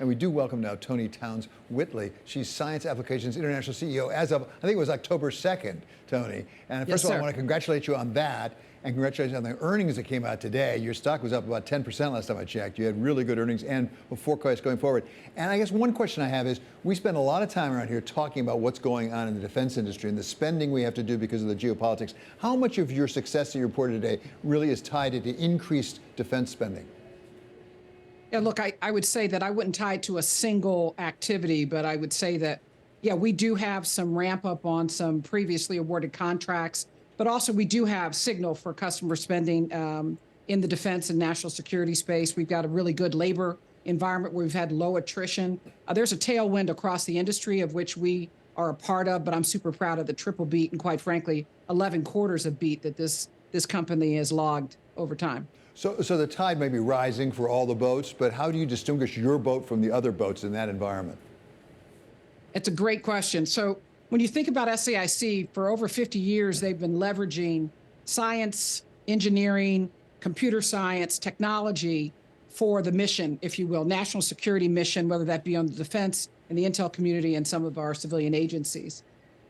And we do welcome now Toni Townes-Whitley. She's Science Applications International CEO as of, I think it was October 2nd, Toni. And first of all, I want to congratulate you on that. And congratulations on the earnings that came out today. Your stock was up about 10% last time I checked. You had really good earnings and a forecast going forward. And I guess one question I have is, we spend a lot of time around here talking about what's going on in the defense industry and the spending we have to do because of the geopolitics. How much of your success that you reported today really is tied to increased defense spending? Yeah, look, I would say that I wouldn't tie it to a single activity, but I would say that, yeah, we do have some ramp up on some previously awarded contracts, but also we do have signal for customer spending in the defense and national security space. We've got a really good labor environment where we've had low attrition. There's a tailwind across the industry of which we are a part of, but I'm super proud of the triple beat and, quite frankly, 11 quarters of beat that this company has logged over time. So the tide may be rising for all the boats, but how do you distinguish your boat from the other boats in that environment? It's a great question. So when you think about SAIC, for over 50 years, they've been leveraging science, engineering, computer science, technology for the mission, if you will, national security mission, whether that be on the defense and the intel community and some of our civilian agencies.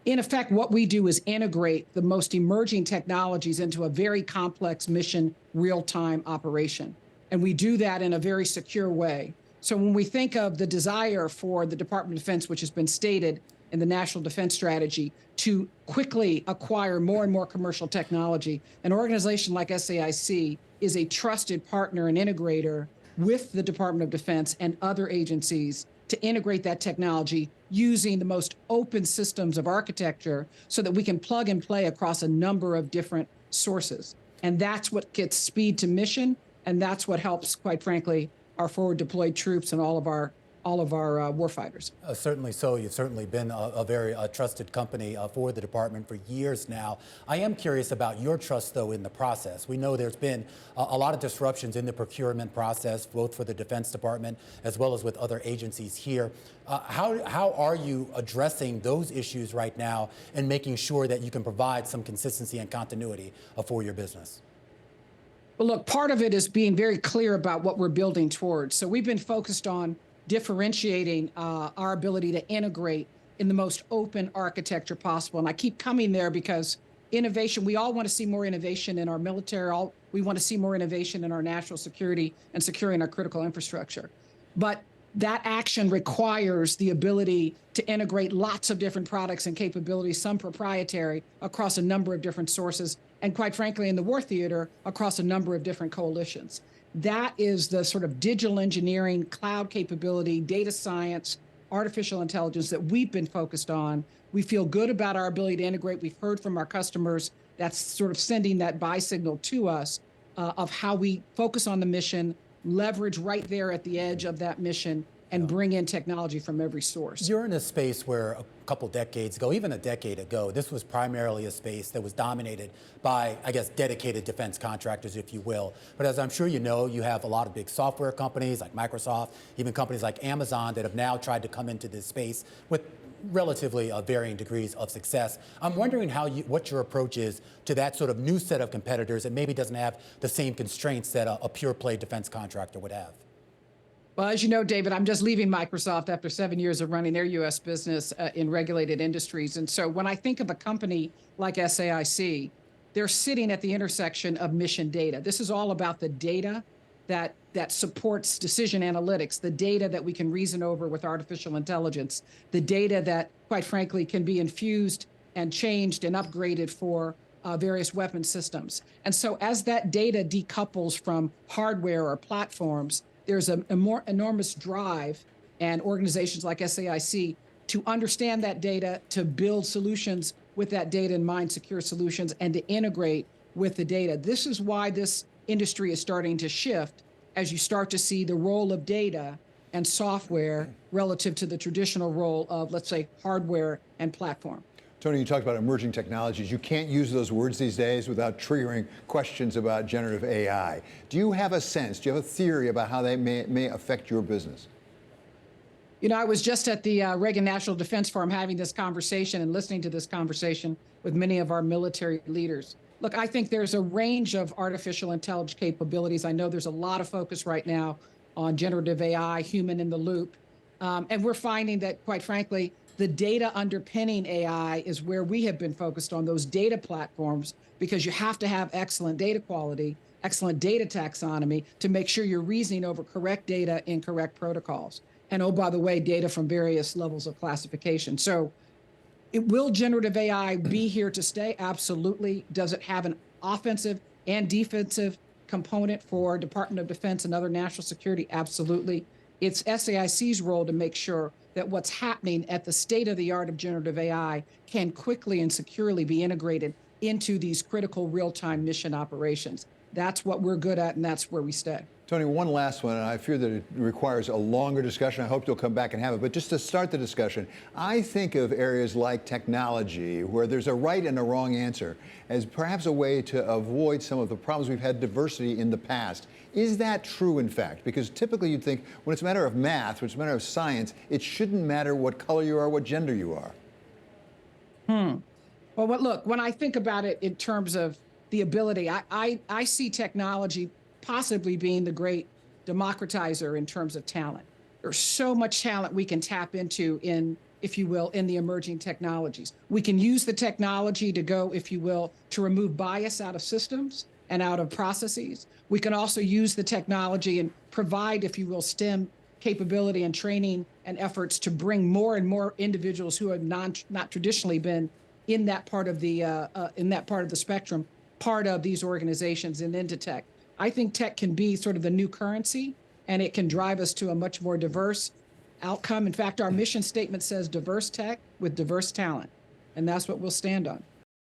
In effect, what we do is integrate the most emerging technologies into a very complex mission real-time operation. And we do that in a very secure way. So when we think of the desire for the Department of Defense, which has been stated in the National Defense Strategy, to quickly acquire more and more commercial technology, an organization like SAIC is a trusted partner and integrator with the Department of Defense and other agencies to integrate that technology using the most open systems of architecture so that we can plug and play across a number of different sources. And that's what gets speed to mission, and that's what helps, quite frankly, our forward deployed troops and all of our warfighters. Certainly so. You've certainly been a very trusted company for the department for years now. I am curious about your trust, though, in the process. We know there's been a lot of disruptions in the procurement process, both for the Defense Department as well as with other agencies here. How are you addressing those issues right now and making sure that you can provide some consistency and continuity for your business? Well, look, part of it is being very clear about what we're building towards. So we've been focused on differentiating our ability to integrate in the most open architecture possible. And I keep coming there because innovation, we all want to see more innovation in our military. We want to see more innovation in our national security and securing our critical infrastructure. But that action requires the ability to integrate lots of different products and capabilities, some proprietary, across a number of different sources, and quite frankly, in the war theater, across a number of different coalitions. That is the sort of digital engineering, cloud capability, data science, artificial intelligence that we've been focused on. We feel good about our ability to integrate. We've heard from our customers that's sort of sending that buy signal to us of how we focus on the mission, leverage right there at the edge of that mission, and bring in technology from every source. You're in a space where a couple decades ago, even a decade ago, this was primarily a space that was dominated by, I guess, dedicated defense contractors, if you will. But as I'm sure you know, you have a lot of big software companies like Microsoft, even companies like Amazon that have now tried to come into this space with relatively varying degrees of success. I'm wondering what your approach is to that sort of new set of competitors that maybe doesn't have the same constraints that a pure play defense contractor would have. Well, as you know, David, I'm just leaving Microsoft after 7 years of running their U.S. business in regulated industries. And so when I think of a company like SAIC, they're sitting at the intersection of mission data. This is all about the data that supports decision analytics, the data that we can reason over with artificial intelligence, the data that, quite frankly, can be infused and changed and upgraded for various weapon systems. And so as that data decouples from hardware or platforms, there's a more enormous drive, and organizations like SAIC to understand that data, to build solutions with that data in mind, secure solutions, and to integrate with the data. This is why this industry is starting to shift as you start to see the role of data and software relative to the traditional role of, let's say, hardware and platform. Toni, you talked about emerging technologies. You can't use those words these days without triggering questions about generative AI. Do you have a sense, do you have a theory about how they may affect your business? You know, I was just at the Reagan National Defense Forum having this conversation and listening to this conversation with many of our military leaders. Look, I think there's a range of artificial intelligence capabilities. I know there's a lot of focus right now on generative AI, human in the loop. And we're finding that, quite frankly, the data underpinning AI is where we have been focused on those data platforms, because you have to have excellent data quality, excellent data taxonomy to make sure you're reasoning over correct data in correct protocols. And oh, by the way, data from various levels of classification. So will generative AI be here to stay? Absolutely. Does it have an offensive and defensive component for Department of Defense and other national security? Absolutely. It's SAIC's role to make sure that what's happening at the state of the art of generative AI can quickly and securely be integrated into these critical real-time mission operations. That's what we're good at, and that's where we stay. Toni, one last one, and I fear that it requires a longer discussion. I hope you'll come back and have it. But just to start the discussion, I think of areas like technology, where there's a right and a wrong answer, as perhaps a way to avoid some of the problems we've had diversity in the past. Is that true, in fact? Because typically you'd think when it's a matter of math, when it's a matter of science, it shouldn't matter what color you are, what gender you are. Well, look, when I think about it in terms of the ability, I see technology possibly being the great democratizer in terms of talent. There's so much talent we can tap into in, if you will, in the emerging technologies. We can use the technology to go, if you will, to remove bias out of systems and out of processes. We can also use the technology and provide, if you will, STEM capability and training and efforts to bring more and more individuals who have not traditionally been in that part of the spectrum, part of these organizations and into tech. I think tech can be sort of the new currency, and it can drive us to a much more diverse outcome. In fact, our mission statement says diverse tech with diverse talent, and that's what we'll stand on.